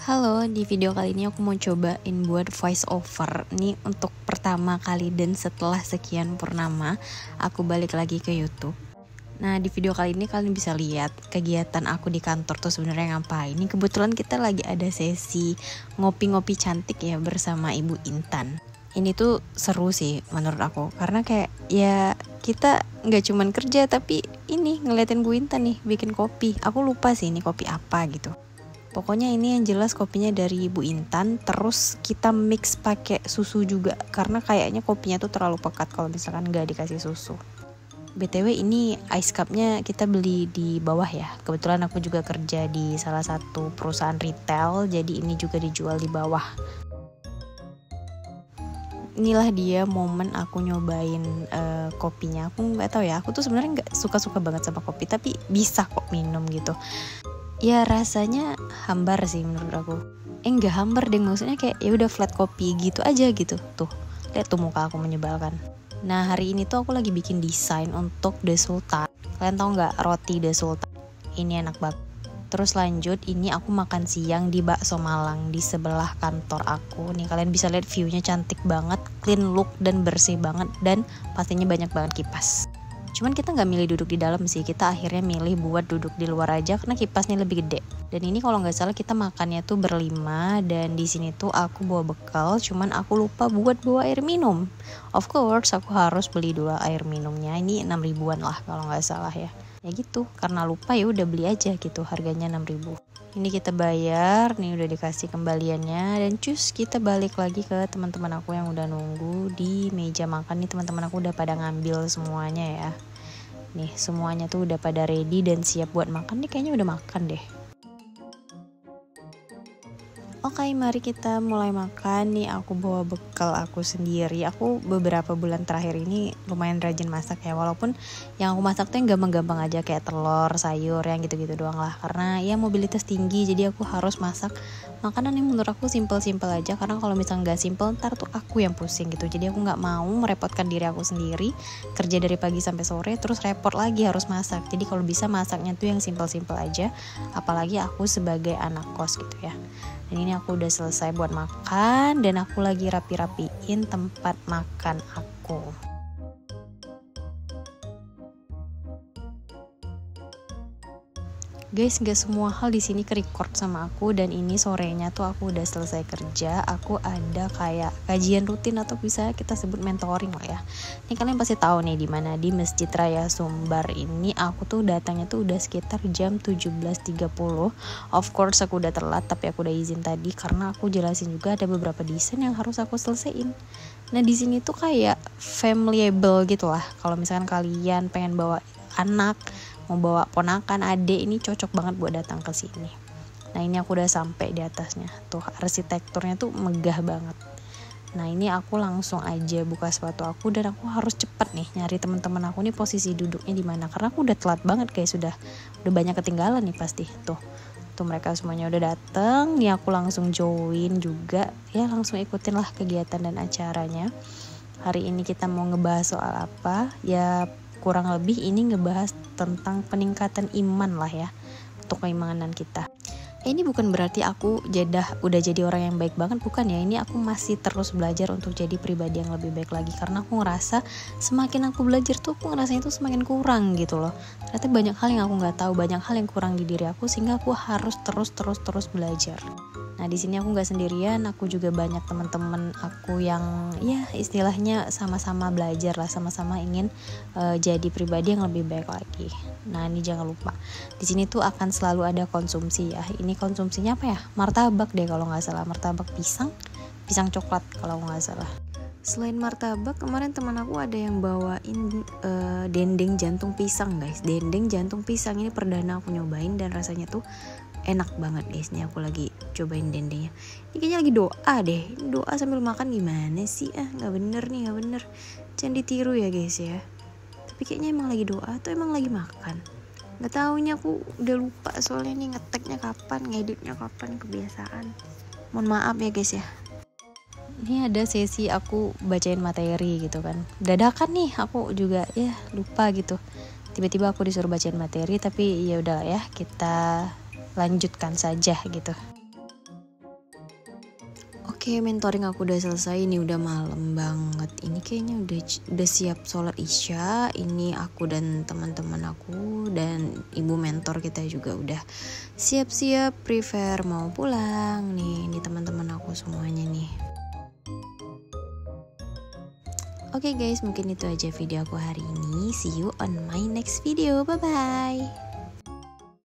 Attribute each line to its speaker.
Speaker 1: Halo, di video kali ini aku mau cobain buat voice over. Ini untuk pertama kali dan setelah sekian purnama, aku balik lagi ke YouTube. Nah, di video kali ini kalian bisa lihat kegiatan aku di kantor tuh sebenarnya ngapain. Ini kebetulan kita lagi ada sesi ngopi-ngopi cantik ya bersama Ibu Intan. Ini tuh seru sih menurut aku, karena kayak ya kita nggak cuman kerja tapi ini ngeliatin Bu Intan nih bikin kopi. Aku lupa sih ini kopi apa gitu. Pokoknya ini yang jelas kopinya dari Ibu Intan, terus kita mix pakai susu juga karena kayaknya kopinya tuh terlalu pekat kalau misalkan nggak dikasih susu. BTW ini ice cupnya kita beli di bawah ya. Kebetulan aku juga kerja di salah satu perusahaan retail, jadi ini juga dijual di bawah. Inilah dia momen aku nyobain kopinya. Aku nggak tahu ya, aku tuh sebenarnya nggak suka-suka banget sama kopi, tapi bisa kok minum gitu. Ya rasanya hambar sih menurut aku. Enggak hambar deh, maksudnya kayak ya udah flat kopi gitu aja gitu. Tuh, lihat tuh muka aku menyebalkan. Nah, hari ini tuh aku lagi bikin desain untuk The Sultan. Kalian tahu nggak roti The Sultan? Ini enak banget. Terus lanjut, ini aku makan siang di Bakso Malang di sebelah kantor aku. Nih kalian bisa lihat view-nya cantik banget, clean look dan bersih banget, dan pastinya banyak banget kipas. Cuman kita nggak milih duduk di dalam sih, kita akhirnya milih buat duduk di luar aja karena kipasnya lebih gede. Dan ini kalau nggak salah kita makannya tuh berlima, dan di sini tuh aku bawa bekal, cuman aku lupa buat bawa air minum. Of course aku harus beli 2 air minumnya, ini 6 ribuan lah kalau nggak salah ya. Ya gitu, karena lupa ya udah beli aja gitu, harganya 6 ribu. Ini kita bayar, nih udah dikasih kembaliannya, dan cus kita balik lagi ke teman-teman aku yang udah nunggu di meja makan. Nih teman-teman aku udah pada ngambil semuanya ya. Nih semuanya tuh udah pada ready dan siap buat makan. Nih kayaknya udah makan deh. Oke, mari kita mulai makan. Nih aku bawa bekal aku sendiri. Aku beberapa bulan terakhir ini lumayan rajin masak ya. Walaupun yang aku masak tuh yang gampang-gampang aja, kayak telur, sayur, yang gitu-gitu doang lah. Karena ya mobilitas tinggi, jadi aku harus masak makanan yang menurut aku simple-simple aja. Karena kalau misalnya nggak simple, ntar tuh aku yang pusing gitu. Jadi aku nggak mau merepotkan diri aku sendiri, kerja dari pagi sampai sore, terus repot lagi harus masak. Jadi kalau bisa masaknya tuh yang simple-simple aja. Apalagi aku sebagai anak kos gitu ya. Dan ini aku udah selesai buat makan, dan aku lagi rapi-rapiin tempat makan aku. Guys, gak semua hal di sini ke-record sama aku, dan ini sorenya tuh aku udah selesai kerja. Aku ada kayak kajian rutin atau bisa kita sebut mentoring lah ya. Ini kalian pasti tahu nih di mana, di Masjid Raya Sumbar. Ini aku tuh datangnya tuh udah sekitar jam 17.30. Of course aku udah telat, tapi aku udah izin tadi karena aku jelasin juga ada beberapa desain yang harus aku selesaiin. Nah, di sini tuh kayak familyable gitu lah. Kalau misalkan kalian pengen bawa anak, mau bawa ponakan, adik, ini cocok banget buat datang ke sini. Nah, ini aku udah sampai di atasnya. Tuh arsitekturnya tuh megah banget. Nah, ini aku langsung aja buka sepatu aku, dan aku harus cepet nih nyari teman-teman aku nih posisi duduknya di mana, karena aku udah telat banget, kayak sudah banyak ketinggalan nih pasti. Tuh mereka semuanya udah dateng. Nih aku langsung join juga. Ya langsung ikutin lah kegiatan dan acaranya. Hari ini kita mau ngebahas soal apa? Ya kurang lebih ini ngebahas tentang peningkatan iman lah ya, untuk keimanan kita. Ini bukan berarti aku udah jadi orang yang baik banget, bukan ya. Ini aku masih terus belajar untuk jadi pribadi yang lebih baik lagi, karena aku ngerasa semakin aku belajar tuh aku ngerasa itu semakin kurang gitu loh. Ternyata banyak hal yang aku nggak tahu, banyak hal yang kurang di diri aku, sehingga aku harus terus belajar. Nah, di sini aku nggak sendirian, aku juga banyak teman-teman aku yang ya istilahnya sama-sama belajar lah, sama-sama ingin jadi pribadi yang lebih baik lagi. Nah, ini jangan lupa, di sini tuh akan selalu ada konsumsi ya. Ini konsumsinya apa ya? Martabak deh kalau nggak salah, martabak pisang coklat kalau nggak salah. Selain martabak, kemarin teman aku ada yang bawain dendeng jantung pisang guys. Dendeng jantung pisang ini perdana aku nyobain, dan rasanya tuh enak banget guys. Nih aku lagi cobain dendengnya. Ini kayaknya lagi doa deh. Ini doa sambil makan gimana sih? Nggak bener. Jangan ditiru ya guys ya. Tapi kayaknya emang lagi doa atau emang lagi makan. Nggak tahu, ini aku udah lupa soalnya nih ngeteknya kapan, ngeditnya kapan, kebiasaan. Mohon maaf ya guys ya. Ini ada sesi aku bacain materi gitu kan. Dadakan nih aku juga ya lupa gitu. Tiba-tiba aku disuruh bacain materi, tapi ya udah ya kita lanjutkan saja gitu. Oke, mentoring aku udah selesai. Ini udah malam banget. Ini kayaknya udah siap sholat isya. Ini aku dan teman-teman aku dan ibu mentor kita juga udah siap-siap prepare mau pulang nih. Ini teman-teman aku semuanya nih. Oke guys, mungkin itu aja video aku hari ini. See you on my next video. Bye bye.